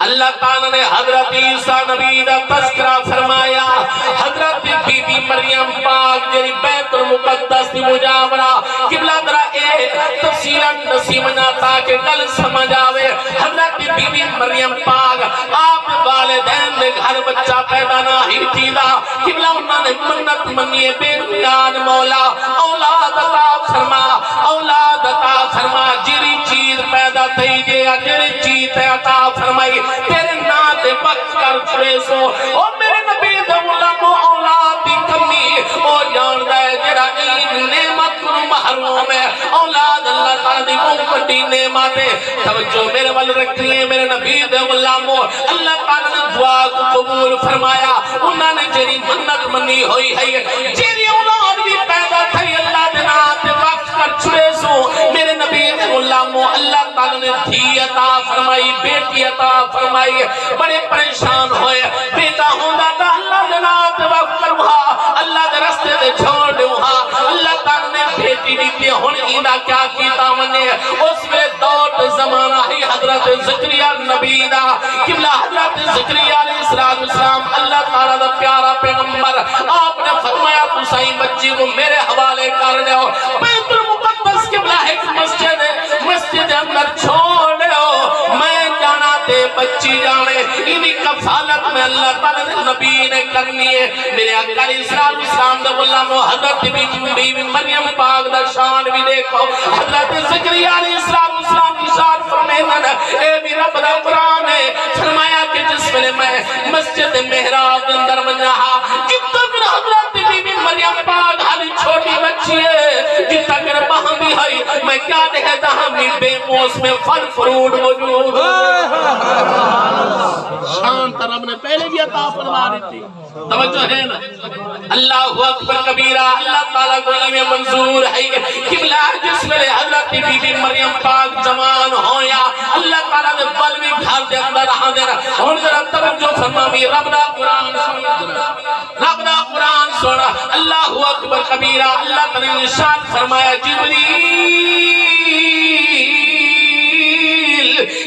اللہ تعالیٰ نے حضرت عیسیٰ نبی دا تذکرہ فرمایا. حضرت بی بی مریم پاک جری بیت المقدس دی مجاورہ قبلہ درہ اے تفصیلہ نصیبنا تاکہ گل سمجھ آوے. حضرت بی بی مریم پاک آپ والدین نے گھر بچہ پیدا نہ ہی تھیلا. قبلہ انہوں نے منت منیے بے بیان مولا اولاد عطا فرما, اولاد عطا فرما. جری چیز پیدا تھی دیا, جری چیز عطا فرمائی تیرے نات وقت کر چھڑے سو. او میرے نبی دے غلامو اولاد دی کمی او جان دے جرا این نعمت کو محروم ہے. اولاد اللہ تعالی دی بڑی نعمت ہے. توجہ میرے وال رکھنی ہے میرے نبی دے غلامو. اللہ تعالی نے دعا کو قبول فرمایا. انہوں نے جری منت منی ہوئی ہے, جری اولاد بھی پیدا تھی اللہ دے نات وقت کر چھڑے سو. میرے نبی دے غلامو اللہ تعالی نے دھی عطا فرمائی, بیٹی عطا فرمائی. بڑے پریشان ہوئے, بیٹا ہوندہ تھا اللہ دے نات وقت کروا, اللہ دے رستے دے چھوڑ دیا. اللہ تعالی نے بیٹی دیتی ہن اینا کیا کیتا منے. اس میں دوٹ زمانہ ہی حضرت زکریا نبی دا. قبلہ حضرت زکریا علیہ السلام اللہ تعالی دا پیارا پیغمبر. آپ نے فرمایا تو سائیں بچی کو میرے حوالے کر دے. بیت المقدس قبلہ ایک مسجد اندر چھوڑ دے. میں جانا دے بچی جانے, انہی کفالت میں اللہ تعالی نے نبی نے کرنی ہے. میرے آقا علیہ السلام دا غلام حضرت بی بی مریم پاک دا شان بھی دیکھو. حضرت زکریا علیہ السلام کی شان فرمیدن اے بھی رب دا قرآن ہے. فرمایا کہ جس میں مسجد محراب اندر منہا جب تک حضرت بی بی مریم پاک ہمیں چھوٹی بچی ہے, جب تک بہم بھی ہے میں کیا دیکھتا ہمیں بے موسم پھل فروٹ موجود. شان رب نے پہلے بھی عطا فرما دی تھی. توجہ ہے نا. اللہ اکبر کبیرہ. اللہ تعالیٰ کو یہ منظور ہے. قبلہ جس میں حضرت بی بی مریم پاک جوان ہویا, اللہ تعالیٰ نے بل بھی گھر دے اندر حاضر. اور ذرا توجہ فرما بھی رب دا قرآن سنا, رب دا قرآن سنا. اللہ اکبر کبیرہ. اللہ تعالیٰ نے ارشاد فرمایا جبریل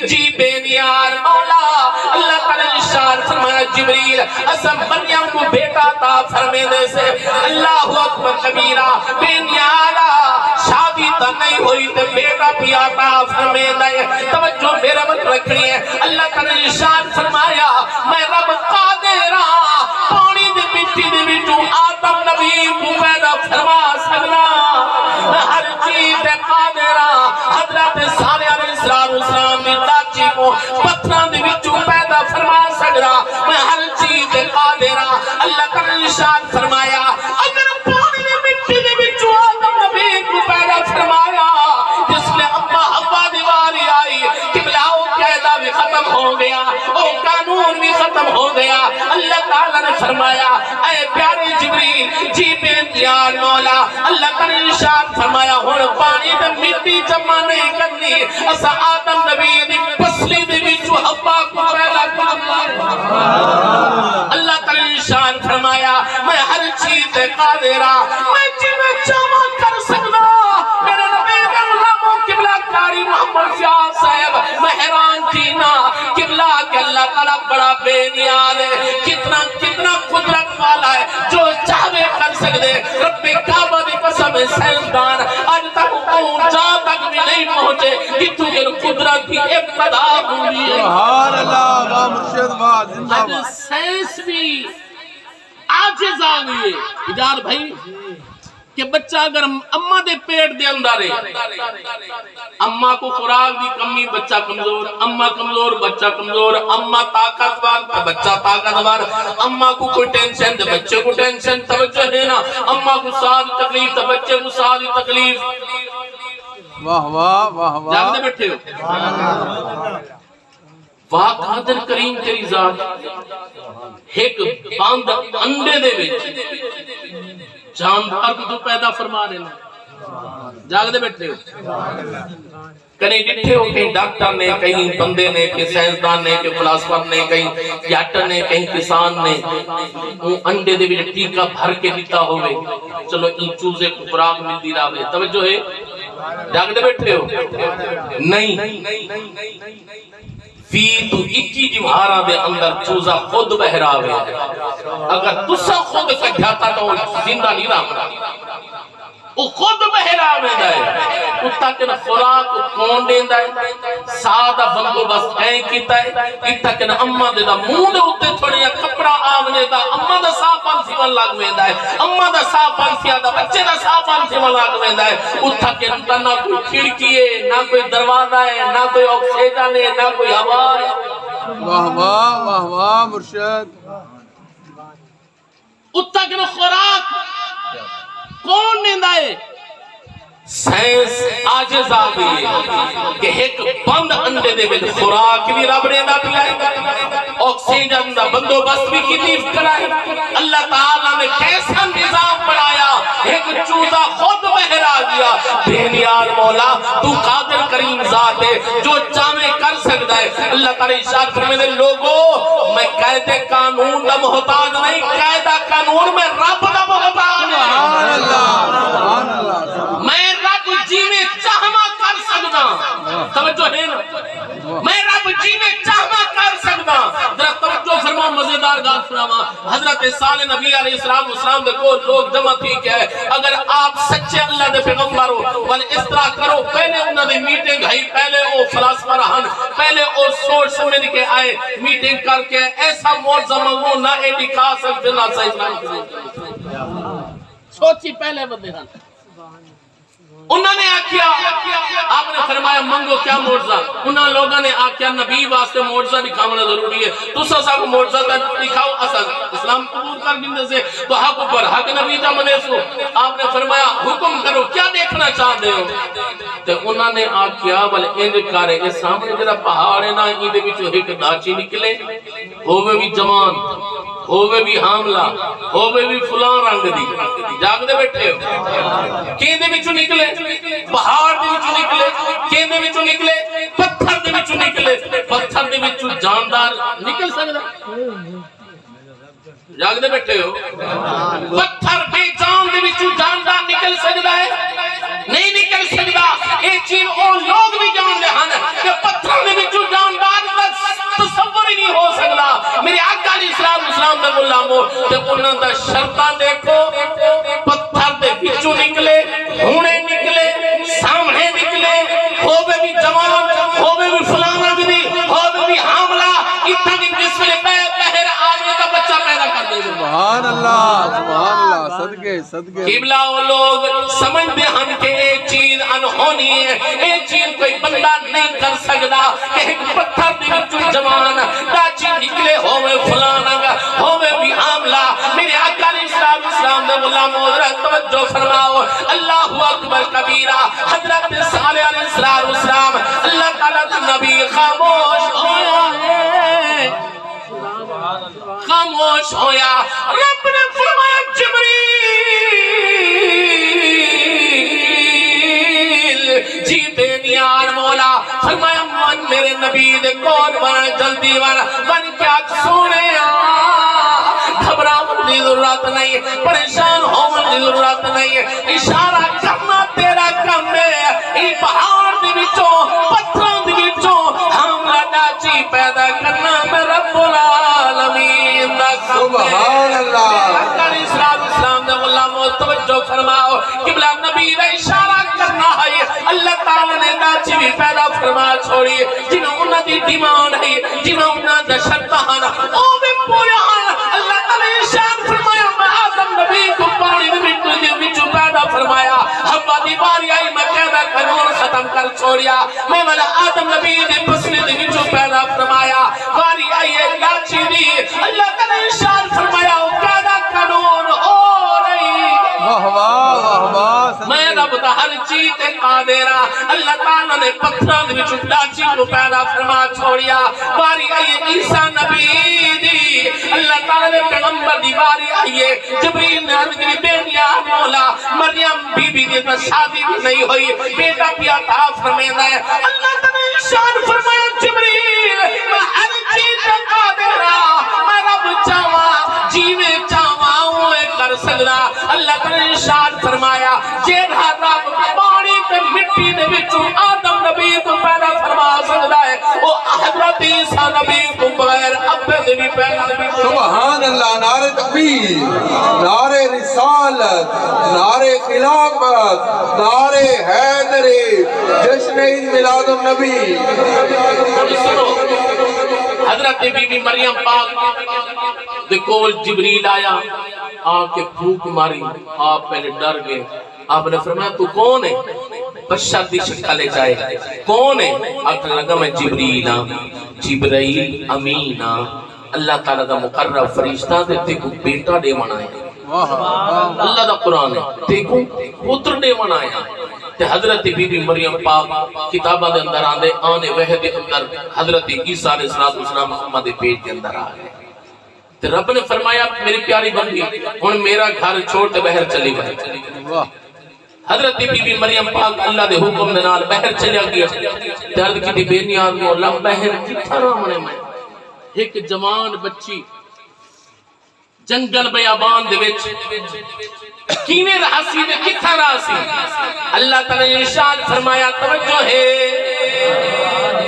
جی بے نیار مولا. اللہ تعالیٰ نے ارشاد فرمایا جبریل اسم مریم کو بیٹا عطا فرمینے سے. اللہ اکبر کبیرہ. بے نیارا شادی تا نہیں ہوئی تے بیٹا بھی عطا فرمینے. توجہ میرا مت رکھنی ہے. اللہ تعالیٰ نے ارشاد فرمایا میں رب قادرہ پانی دے مٹی دے بچوں آدم نبی کو پیدا فرما سکنا. ہر چیز دے قادرہ حضرت صالح علیہ السلام نے لاچی کو پتھران دے بچوں پیدا فرما سکنا. میں ہر چیز دے قادرہ. اللہ تعالیٰ نے ارشاد فرمایا اگر پانی دے مٹی دے بچوں آدم نبی کو پیدا فرمایا جس میں ابا حوا دیواری آئی, قبلہ وہ قیدہ بھی ختم ہو گیا, وہ قانون بھی ختم ہو گیا. اللہ تعالیٰ نے فرمایا اے پیارے جبریل جی بے انتیار مولا. اللہ تعالیٰ نے ارشاد فرمایا ہن پانی تے مٹی جمع نہیں کرنی, اسا آدم نبی دی پسلی دے وچوں حوا کو پیدا کرنا. اللہ تعالیٰ نے ارشاد فرمایا میں ہر چیز تے قادرہ, میں جویں چاہواں کر سکنا. میرے نبی دے غلاموں قبلہ کاری محمد شاہ صاحب میں حیران تھی نا. قبلہ کہ اللہ تعالیٰ بڑا بے نیاز ہے, کتنا قدرت والا ہے, جو چاہے کر سکتے. رب کعبہ دی قسم سائنسدان آج تک اونچا تک بھی نہیں پہنچے جتوں کہ قدرت کی ابتدا ہوئی ہے. سبحان اللہ. واہ مرشد واہ زندہ آج سائنس بھی عاجز آ گئی ہے. اجار بھائی کہ بچہ اگر اماں دے پیٹ دے اندر ہے, اماں کو خوراک دی کمی بچہ کمزور, اماں کمزور بچہ کمزور, اماں طاقتور بچہ طاقتور, اماں کو کوئی ٹینشن تو بچے کو ٹینشن. توجہ ہے نا. اماں کو ساتھ تکلیف تو بچے کو ساتھ تکلیف. واہ واہ واہ واہ. جاگتے بیٹھے ہو. واہ قادر کریم تیری ذات ایک باند انڈے دے وچ جاندار کو تو پیدا فرما دینا. جاگتے بیٹھے ہو. کہیں ڈٹھے ہو, کہیں ڈاکٹر نے, کہیں بندے نے, کہیں سائنسدان نے, کہیں فلاسفر نے, کہیں یاٹر نے, کہیں کسان نے وہ انڈے دے بھی ٹیکہ بھر کے دیتا ہوئے. چلو ان چوزے کو خوراک ملتی رہے. توجہ ہے. جاگتے بیٹھے ہو. نہیں, فی تو اکی جوہارہ دے اندر چوزا خود بہراوے اگر تسا خود کجھاتا تو زندہ نہیں رہا وہ خود بہراوے دائے اتا کن خوراک کون دین دائے سادہ بندو بس این کیتا ہے اتا کن اممہ دے دا مونڈ ہوتے تھوڑے یا کپڑا آونے دا اممہ دا ساپان سیون لاگ میں دائے اممہ دا ساپان سیا دا بچے دا ساپان سیون لاگ میں دائے اتا کن تا نہ کوئی کھڑکی ہے نہ کوئی دروازہ ہے نہ کوئی آکسیجن ہے نہ کوئی ہوا ہے واہ واہ واہ واہ مرشد اتا کن خوراک کون نیندہ ہے سائنس آجز آگئی کہ ایک بند انڈے دے بل خوراک بھی رب نیندہ پلائے آکسیجن دا بندو بس بھی کتیف کرائے اللہ تعالیٰ نے کیسا نظام بڑھایا ایک چوزہ خود بہرا دیا بہنیار مولا تو قادر کریم ذات ہے جو چاہمیں کر سکتا ہے اللہ تعالیٰ اشارت فرمائے دے لوگو میں قائد قانون دا محتاج نہیں قائد قانون میں رب دا محتاج ہے میں رب جی میں چاہما کر سکتا توجہ ہے نا میں رب جی میں چاہما کر سکتا ذرا توجہ فرما مزیدار گال فرما حضرت صالح نبی علیہ السلام دے کو لوگ جمع تھی کہ اگر آپ سچے اللہ دے پیغمبر ہو والے اس طرح کرو پہلے انہوں نے میٹنگ ہے پہلے او فلاسفہ رہن پہلے او سوچ سمجھ کے آئے میٹنگ کر کے ایسا موضوع وہ نہ ایڈی کھا سکتے نہ صحیح سوچی پہلے بندے ہن انہوں نے آکیا آپ نے فرمایا منگو کیا معجزہ انہوں لوگوں نے آکیا نبی واسطے معجزہ دکھاونا ضروری ہے تو سا کو معجزہ دکھاؤ اصل اسلام قبول کر دینے سے تو حق پر حق نبی جا منے سو آپ نے فرمایا حکم کرو کیا دیکھنا چاہ دے ہو تو انہوں نے آکیا بلے انج کارے اس سامنے جرا پہاڑ ہے نا ایدے بھی جو ایک داچی نکلے ہووے بھی جوان ہووے بھی حاملہ ہووے بھی فلان رنگ دی جاگ دے بیٹھے ہو کیندے بھی چو نکلے پہاڑ دے وچوں نکلے کیندے وچوں نکلے پتھر دے وچوں نکلے پتھر دے وچوں جاندار نکل سکدا جاگ دے بیٹھے ہو پتھر بے جان دے وچوں جاندار نکل سکدا ہے نہیں نکل سکدا اے چیز او لوگ بھی جان دے ہن کہ پتھر دے وچوں جاندار تصور ہی نہیں ہو سکدا میرے آقا علیہ السلام دے غلامو تے انہاں دا شرطاں دیکھو پتھر دے وچوں نکلے ہونے نکلے سامنے نکلے ہووے بھی جوان ہووے بھی فلانا بھی ہووے بھی حاملہ اتنا کہ جس میں بہر آدمی کا بچہ پیدا کر دے سبحان اللہ صدقے صدقے قبلہ وہ لوگ سمجھ دے ہم کہ ایک چیز انہونی ہے ایک چیز کوئی بندہ نہیں کر سکتا کہ ایک پتھر دے وچوں جوان داچی نکلے ہووے فلانا ہووے بھی حاملہ میرے آقا علیہ السلام دے غلام حضرت توجہ فرماؤ اللہ اکبر کبیرہ حضرت صالح علیہ السلام اللہ تعالیٰ کا نبی خاموش ہویا ہے خاموش ہویا رب نے فرمایا جبریل جی بے نیار مولا فرمایا من میرے نبی دے کون بنا جلدی بن کیا سونے گھبراؤں دی ضرورت نہیں پریشان ہونے دی ضرورت نہیں اشارہ کرنا تیرا کم ہے ای پہاڑ دی وچوں پتھروں دی وچوں حاملہ ڈاچی پیدا کرنا میں رب العالمین دا کم ہے سبحان اللہ اسلام نے غلاموں توجہ فرماؤ قبلہ نبی دا اشارہ کرنا ہے اللہ تعالیٰ نے ڈاچی بھی پیدا فرما چھوڑی جنہوں انہاں دی ڈیمانڈ ہے جنہوں انہاں دا شرطان او بھی پورا اللہ تعالیٰ اشارہ فرمایا میں آدم نبی کو پانی دے وچوں پیدا فرمایا حوا دی باری آئی میں قیدہ قانون ختم کر چھوڑیا میں والا آدم نبی دے پسلے دے وچوں پیدا فرمایا باری آئی ہے لاچی دی اللہ تعالیٰ اشارہ فرمایا قیدہ قانون ہو رہی واہ واہ واہ میں رب دا ہر چیز تے قادرہ اللہ تعالیٰ نے پتھران دے وچوں لاچی کو پیدا فرما چھوڑیا باری آئی ہے عیسیٰ نبی دی اللہ تعالیٰ نے پیغمبر دی باری آئی ہے جبریل نے عرض کی بیٹیا مولا مریم بی بی دی شادی بھی نہیں ہوئی بیٹا پیا تھا فرمیدہ ہے اللہ تعالیٰ ارشاد فرمایا جبریل میں ہر چیز قادرہ میں رب چاہواں جیوے چاہواں ہوئے کر سکتا اللہ تعالی نے ارشاد فرمایا جیڑا رب پانی تے مٹی دے وچوں آدم نبی کو پیدا فرما سکدا ہے او حضرت عیسیٰ نبی کو بغیر ابے دے بھی پیدا نہیں کر سبحان اللہ نعرہ تکبیر نعرہ رسالت نعرہ خلافت نعرہ حیدری جشن عید میلاد النبی سنو حضرت بی بی مریم پاک دے کول جبریل آیا آ کے پھوک ماری آپ پہلے ڈر گئے آپ نے فرمایا تو کون ہے بشر دی شکل لے جائے کون ہے آپ نے لگا میں جبریل ہاں جبرائیل امین ہاں اللہ تعالیٰ دا مقرر فرشتہ دے تے کو بیٹا دے منائے اللہ دا قرآن ہے تے کو پتر دے منائے تے حضرت بی بی مریم پاک کتابہ دے اندر آندے آنے وحد دے اندر حضرت عیسیٰ علیہ السلام محمد پیٹ دے اندر آگئے تے رب نے فرمایا میری پیاری بندی ہن میرا گھر چھوڑ تے بہر چلی گئی حضرت بی بی مریم پاک اللہ دے حکم دے نال بہر چلیا گیا تے عرض کی بے نیاز مولا بہر کتھا رامنے میں ایک جوان بچی جنگل بیابان دے وچ کیویں رہسی تے کتھا رہسی اللہ تعالی نے ارشاد فرمایا توجہ ہے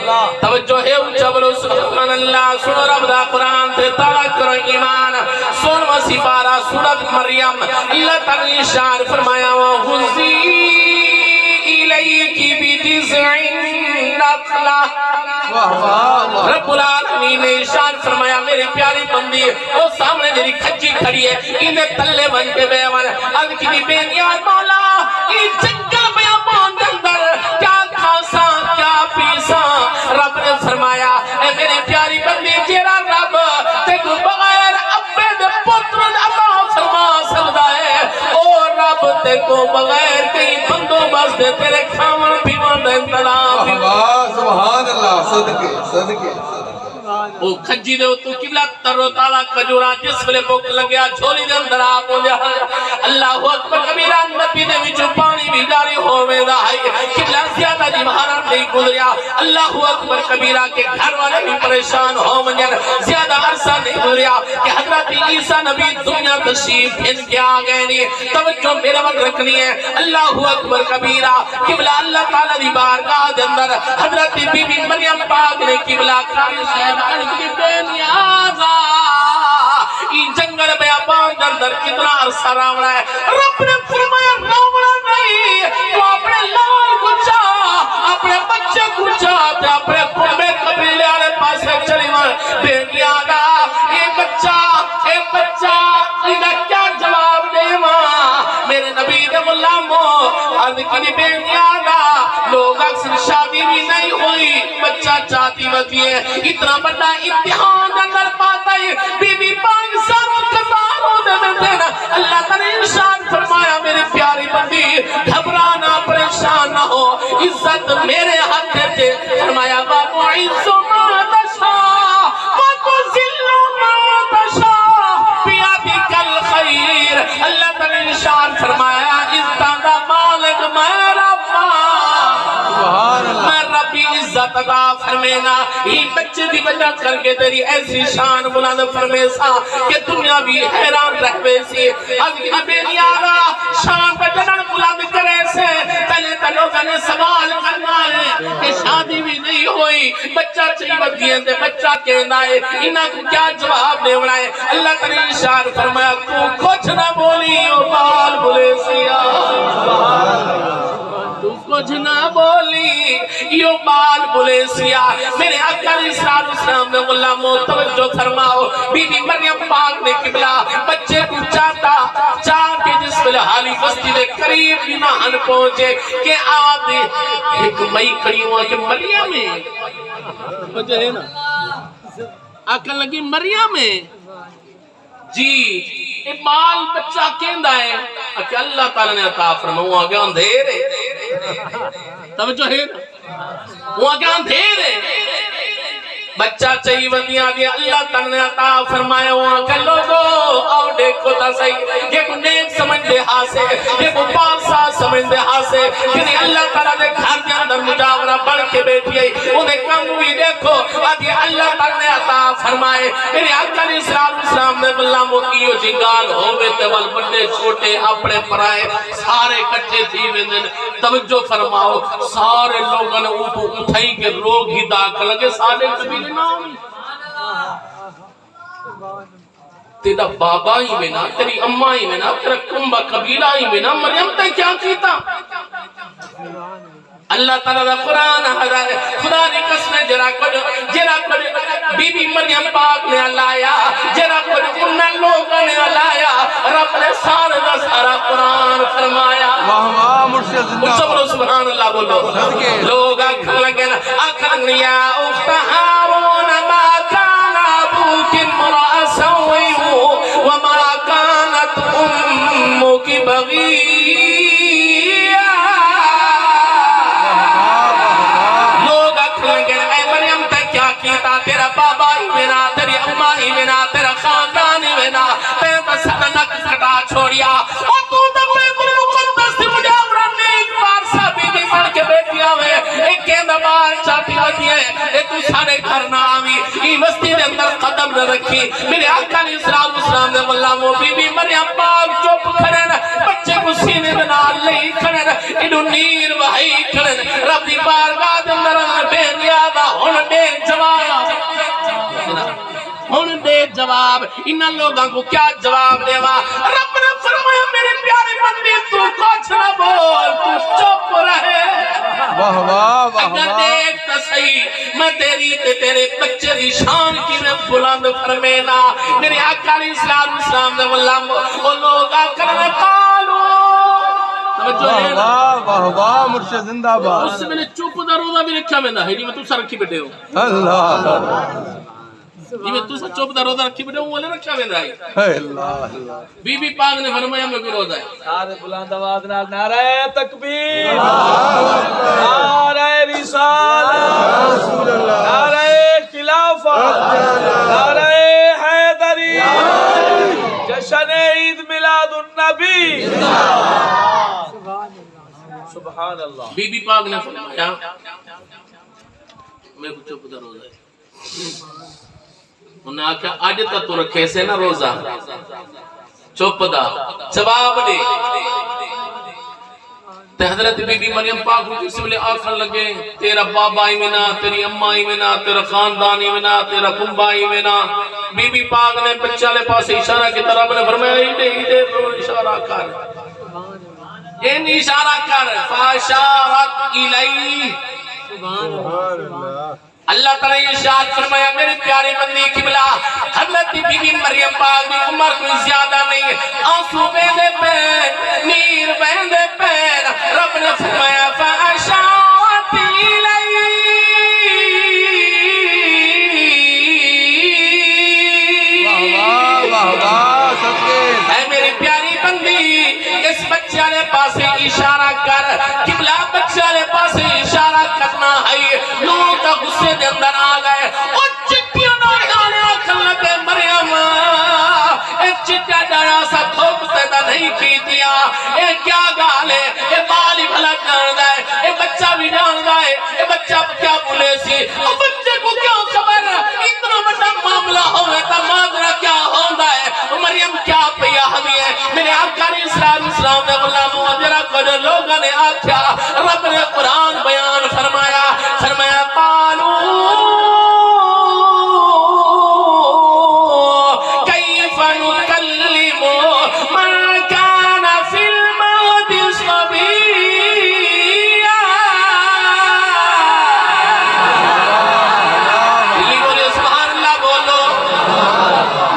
اونچا بولو سبحان اللہ سنو رب دا قرآن تے تالا کرو ایمان سن وسی پارا سورۃ مریم اللہ تعالی نے ارشاد فرمایا وَهُزِّي إِلَيْكِ بِجِذْعِ النَّخْلَةِ رب العالمین نے ارشاد فرمایا میری پیاری بندی او سامنے جڑی کھجی کھڑی ہے انہیں تلے بن کے بیان اب کی بے نیاز مولا یہ جنگل بیابان دے اندر کیا کھاسا کیا پیسا رب نے فرمایا اے میری پیاری بندی جیڑا رب تے کو بغیر ابے دے پتر عطا فرما سکدا ہے او رب تے کو بغیر کئی بندوبست دے تیرے کھاون پیون دا انتظام سبحان اللہ صدقے صدقے وہ کھجی دے تو قبلہ ترو تالا کجورا جس ویلے بھوک لگیا جھولی دے اندر آپ ہو جا اللہ اکبر کبیرہ نبی دے وچوں پانی بھی جاری ہووے دا ہے قبلہ زیادہ جی محرم نہیں گزریا اللہ اکبر کبیرہ کے گھر والے بھی پریشان ہو منجر زیادہ عرصہ نہیں گزریا کہ حضرت عیسیٰ نبی دنیا تشریف پھن کے آگئے نہیں توجہ میرے وقت رکھنی ہے اللہ اکبر کبیرہ قبلہ اللہ تعالیٰ دی بارگاہ دے اندر حضرت بی بی مریم پاک نے قبلہ کاری صاحب کی بے نیازا یہ جنگل بیابان در در کتنا عرصہ راوڑا ہے رب نے فرمایا راوڑا نہیں تو اپنے لال کو چاہ اپنے بچے کو چاہ اپنے قربے قبیلے آلے پاسے چلی مار بے نیازا یہ بچہ انہیں کیا جواب دے ماں میرے نبی دے غلاموں عرض کی بے نیازا لوگ اکثر شادی بھی نہیں ہوئی بچہ چاہتی ہوتی ہے اتنا بڑا امتحان اگر پاتا ہے بی بی 5 سالوں کتاروں دے میں دینا اللہ تعالی ارشاد فرمایا میرے پیاری بندی گھبرانا پریشان نہ ہو عزت میرے ہاتھ دے فرمایا وَمُعِزُّ مَا تَشَاءُ وَتُذِلُّ مَا تَشَاءُ بِيَدِكَ الْخَيْرُ اللہ تعالی ارشاد فرمایا عزت دا مالک میرا میں ربی عزت عطا فرمینا ہی بچے دی وجہ کر کے تیری ایسی شان بلند فرمیسا کہ دنیا بھی حیران رہوے سی اب بے نیارا شان پہ جنن بلند کرے سے پہلے تلوگا نے سوال کرنا ہے کہ شادی بھی نہیں ہوئی بچہ چاہیے بدیئے دے بچہ کہنا ہے انہاں کو کیا جواب دے بنائے اللہ تعالی ارشاد فرمایا تو کچھ نہ بولی او بال بلے سیا تو کچھ نہ بولی یو بال بلے سیا میرے آقا علیہ السلام نے غلاموں توجہ فرماؤ بی بی مریم پاک نے قبلہ بچے کو چاہ کے جس ویلے حالی بستی دے قریب بھی نہ ہن پہنچے کہ آپ ایک مئی کھڑی ہوا کہ مریم ہے وجہ ہے نا آقا لگی مریم ہے جی یہ بال بچہ کہندہ ہے کہ اللہ تعالیٰ نے عطا فرماؤں آگے اندھیر ہے توجہ ہے وہ آگے اندھیر ہے بچہ چاہیے ودیاں دیا اللہ تعالیٰ نے عطا فرمایا وہاں کہ لوگو آؤ دیکھو تا صحیح یہ کو نیک سمجھ دے ہاسے یہ کو پانسا سمجھ دے ہاسے یعنی اللہ تعالیٰ نے گھر کے اندر مجاورہ بڑھ کے بیٹھی ہے انہیں کم بھی دیکھو آگے اللہ تعالیٰ نے عطا فرمائے میرے آقا علیہ السلام نے بلّہ موکیو جنگال ہوئے تیوال بڑے چھوٹے اپنے پرائے سارے کٹھے تھی ویندن توجہ فرماؤ سارے لوگوں نے اٹھائی کے روگ ہی داکھ لگے سارے قبیلے نامی تیرا بابا ہی میں نا تیری اممہ ہی میں نا تیرا کمبا قبیلہ ہی میں نا مریم تے کیا کیتا اللہ تعالیٰ دا قرآن حضر خدا نے قسم جرا کر بی بی مریم پاک نے علایا جرا کر انہاں لوگوں نے علایا رب نے سارے دا سارا قرآن فرمایا واہ مرشد زندہ سبحان اللہ بولو لوگ آکھن لگے آکھن یا اخت ہارون ما کان ابوک امرأ سوء وما كانت امك بغيا لوگ اکھن گئے اے مریم تے کیا کیتا تیرا بابا ہی بنا تیری اماں ہی بنا تیرا خاندان ہی بنا تے بس نک کٹا چھوڑیا اور تو تو بیت المقدس سے مجاورہ نے ایک بار سا بی بی بڑھ کے بیٹھیا ہوئے ایک کہندہ بار چاہتی ہوتی ہے اے تو سارے گھر نہ آوی ای مستی دے اندر قدم نہ رکھی میرے آقا علیہ السلام نے واللہ وہ بی بی مریم پاک چپ کھڑن بچے کو سینے میں نال لئی کھڑن انہوں نیر وحی کھڑن رب دی بارگاہ دے اندر بے نیابہ ہن دے جواب انہاں لوگاں کو کیا جواب دیوا رب نے فرمایا میرے پیارے بندے تو کچھ نہ بول تو چپ رہے واہ واہ واہ اگر دیکھ تا صحیح میں تیری تے تیرے بچے دی شان کی میں بلند فرمینا میرے آقا علیہ السلام نے واللہ وہ لوگ آکر میں قالو واہ واہ واہ مرشد زندہ باد اس سے میں نے چوپ دا روزہ بھی رکھا میں نہ ہے میں تو سا رکھی بیٹھے ہو اللہ یہ میں تو سا چوپ دا روزہ رکھی بیٹھے ہوں والے رکھا میں نہ ہے اللہ بی بی پاک نے فرمایا میں کوئی روزہ ہے سارے بلند آواز نال نعرہ تکبیر نعرہ رسالت نعرہ خلافت نعرہ حیدری جشن عید میلاد النبی سبحان اللہ بی بی پاک نے فرمایا میں کو چوپ دا روزہ ہے انہوں نے آکھا آج تا تو رکھے سے نا روزہ چوپ دا جواب دے تے حضرت بی بی مریم پاک کو جس ملے آکھن لگے تیرا بابا ہی منا تیری اماں ہی منا تیرا خاندان ہی منا تیرا کنبا ہی منا بی بی پاک نے بچہ لے پاس اشارہ کی طرح نے فرمایا ہی تو اشارہ کر این اشارہ کر فاشارت الی اللہ تعالیٰ یہ ارشاد فرمایا میرے پیارے بندے قبلہ حضرت بی بی مریم پاک کی عمر کوئی زیادہ نہیں آنسو بیندے پیر نیر بیندے پیر رب نے فرمایا فاشارت الی واہ واہ واہ صدقے اے میری پیاری بندی اس بچہ نے پاسے اشارہ کر قبلہ بچہ نے پاسے اشارہ کرنا ہے لوگ کا غصے دے اندر آ گئے اور چٹیاں ڈاڑے آکھن لگے مریم اے چٹیا ڈاڑا سا دھوپ سیدہ نہیں کی دیا اے کیا گالے اے بالی بھلا جان دائے اے بچہ بھی جان دائے اے بچہ کیا بولے سی اور بچے کو کیا خبر اتنا بڑا معاملہ ہوئے تا مادرہ کیا ہوندہ ہے مریم کیا پیا ہمیں ہے میرے آقا علیہ السلام نے غلام وجرہ کو جو لوگوں نے آکھیا رب نے قرآن بیان فرمایا قالو کیف نکلم من کان فی المہد صبیا دلی بولے سبحان اللہ بولو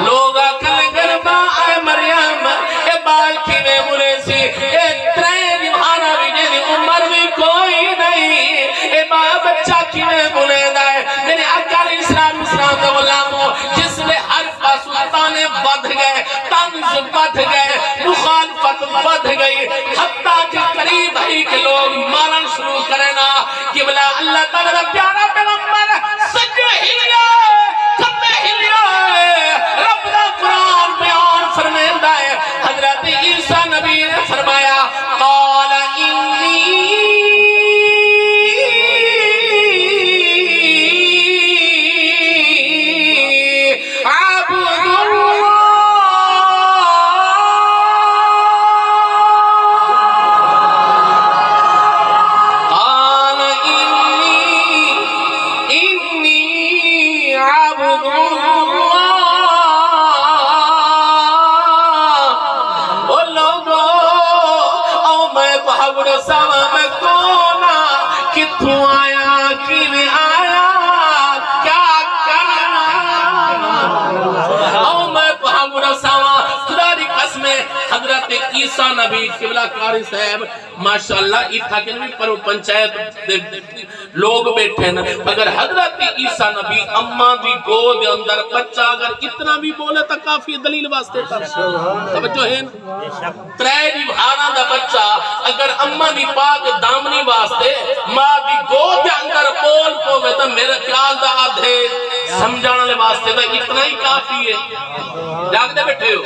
لوگ کل گربا اے مریم اے بال کی میں بولے سی اے ترین بھانا بھی جنی عمر بھی کوئی نہیں اے ماں بچہ کی میں بولے دائے میرے آقا علیہ السلام نے غلاموں جس میں ہر سلطانے بدھ گئے طنز بدھ گئے مخالفت بدھ گئی حتیٰ کہ قریب ہی کے لوگ مارن شروع کرنا کہ بلا اللہ تعالیٰ پیارا پیغمبر سجے ہلیا کبے ہلیا رب دا قرآن بیان فرمیندہ ہے حضرت عیسیٰ نبی نے فرمایا قال انی او لوگو او میں بہاور سوا میں کونا کتھوں آیا کیویں آیا کیا کرنا او میں بہاور سوا خدا دی قسم حضرت عیسیٰ نبی قبلہ کاری صاحب ماشاءاللہ اتھا کے نبی پر پنچایت لوگ بیٹھے ہیں اگر حضرت عیسیٰ نبی اماں دی گود اندر بچہ اگر اتنا بھی بولے تو کافی دلیل واسطے تھا توجہ ہے نا ترے دی بھاران دا بچہ اگر اماں دی پاک دامنی واسطے ماں دی گود اندر بول پوے تو میرے خیال دا آدھے سمجھانے لے واسطے تو اتنا ہی کافی ہے جاگتے بیٹھے ہو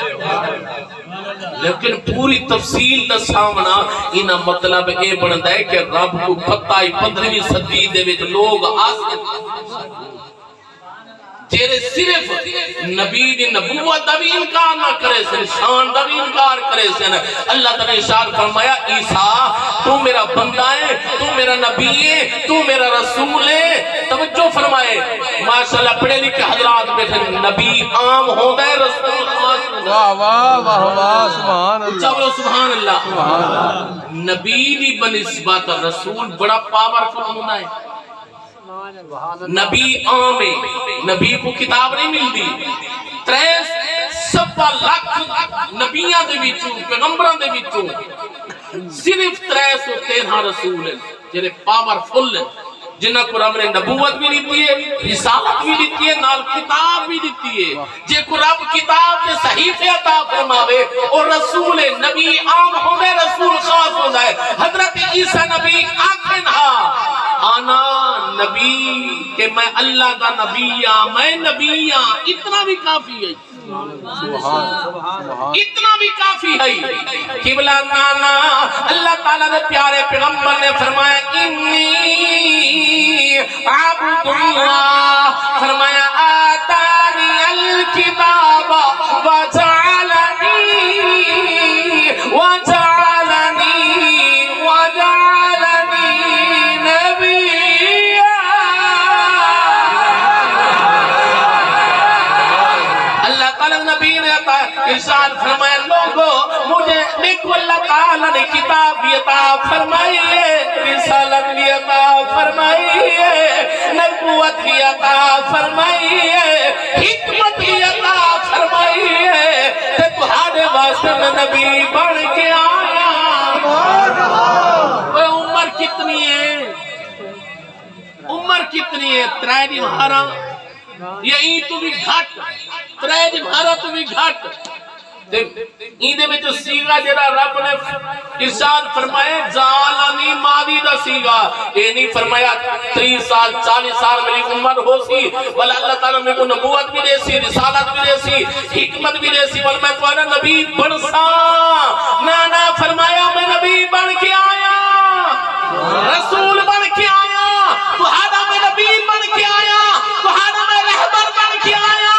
لیکن پوری تفصیل دا سامنا انہا مطلب اے بنتا ہے کہ رب کو پتہ ہی 15ویں صدی دے وچ لوگ آسے جیرے صرف نبی دی نبوت دا بھی انکار نہ کرے سن شان دا بھی انکار کرے سن اللہ تعالیٰ نے ارشاد فرمایا عیسیٰ تو میرا بندہ ہے تو میرا نبی ہے تو میرا رسول ہے توجہ فرمائے ماشاءاللہ پڑھے لکھے حضرات بیٹھے نبی عام ہوتا ہے رسول خاص واہ واہ واہ واہ سبحان اللہ چلو سبحان اللہ نبی دی بنسبت رسول بڑا پاورفل ہونا ہے نبی عام ہے نبی کو کتاب نہیں ملتی 3 لاکھ نبیاں دے وچوں پیغمبراں دے وچوں صرف 313 رسول ہیں جڑے پاورفل ہیں جنہاں کو رب نے نبوت بھی دیتی ہے رسالت بھی دیتی ہے نال کتاب بھی دیتی ہے جے کو رب کتاب کے صحیفے عطا فرماوے اور رسول نبی عام ہوندے رسول خاص ہوندا ہے حضرت عیسیٰ نبی آکھن ہاں آنا نبی کہ میں اللہ کا نبی ہاں میں نبی ہاں اتنا بھی کافی ہے اتنا بھی کافی ہے قبلہ نانا اللہ تعالیٰ نے پیارے پیغمبر نے فرمایا انی عبد اللہ فرمایا آتانی الکتاب وجعلنی ارشاد فرمایا لوگو مجھے دیکھو اللہ تعالیٰ نے کتاب بھی عطا فرمائی ہے رسالت بھی عطا فرمائی ہے نبوت بھی عطا فرمائی ہے حکمت بھی عطا فرمائی ہے تے تمہارے واسطے میں نبی بن کے آیا عمر کتنی ہے عمر کتنی ہے 3 دی بھارا یہی تو بھی گھٹ 3 دی بھارا تو بھی گھٹ ایندے میں جو سیگا جڑا رب نے ارشاد فرمائے جالانی ماضی دا سیگا اے نہیں فرمایا 30 سال 40 سال میری عمر ہو سی بل اللہ تعالیٰ میں کو نبوت بھی دے سی رسالت بھی دے سی حکمت بھی دے سی بل میں تو نبی بن سا نانا فرمایا میں نبی بن کے آیا رسول بن کے آیا تہاڈا میں نبی بن کے آیا تہاڈا میں رہبر بن کے آیا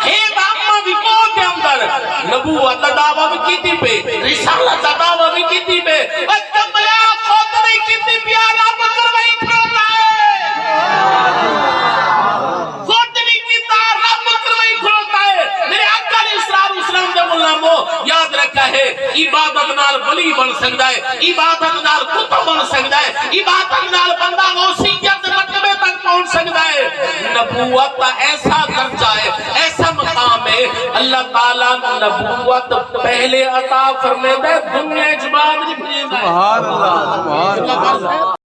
ہے باپا بھی کو کے اندر نبوت دعویٰ بھی کیتی پہ رسالت دعویٰ بھی کیتی پہ کمیا خود نہیں کیتی پیارا بکر وہی کھڑوتا ہے خود نہیں کیتا رب بکر وہی کھڑوتا ہے میرے آقا علیہ السلام دے ملامو یاد رکھا ہے عبادت نال ولی بن سکتا ہے عبادت نال کتب بن سکتا ہے عبادت نال بندہ غوثیت مرتبے تک پہنچ سکتا ہے نبوت ایسا درجہ ہے ایسا مقام ہے اللہ تعالیٰ نبوت پہلے عطا فرمائے دنیا اجباد نہیں بھیجے سبحان اللہ سبحان اللہ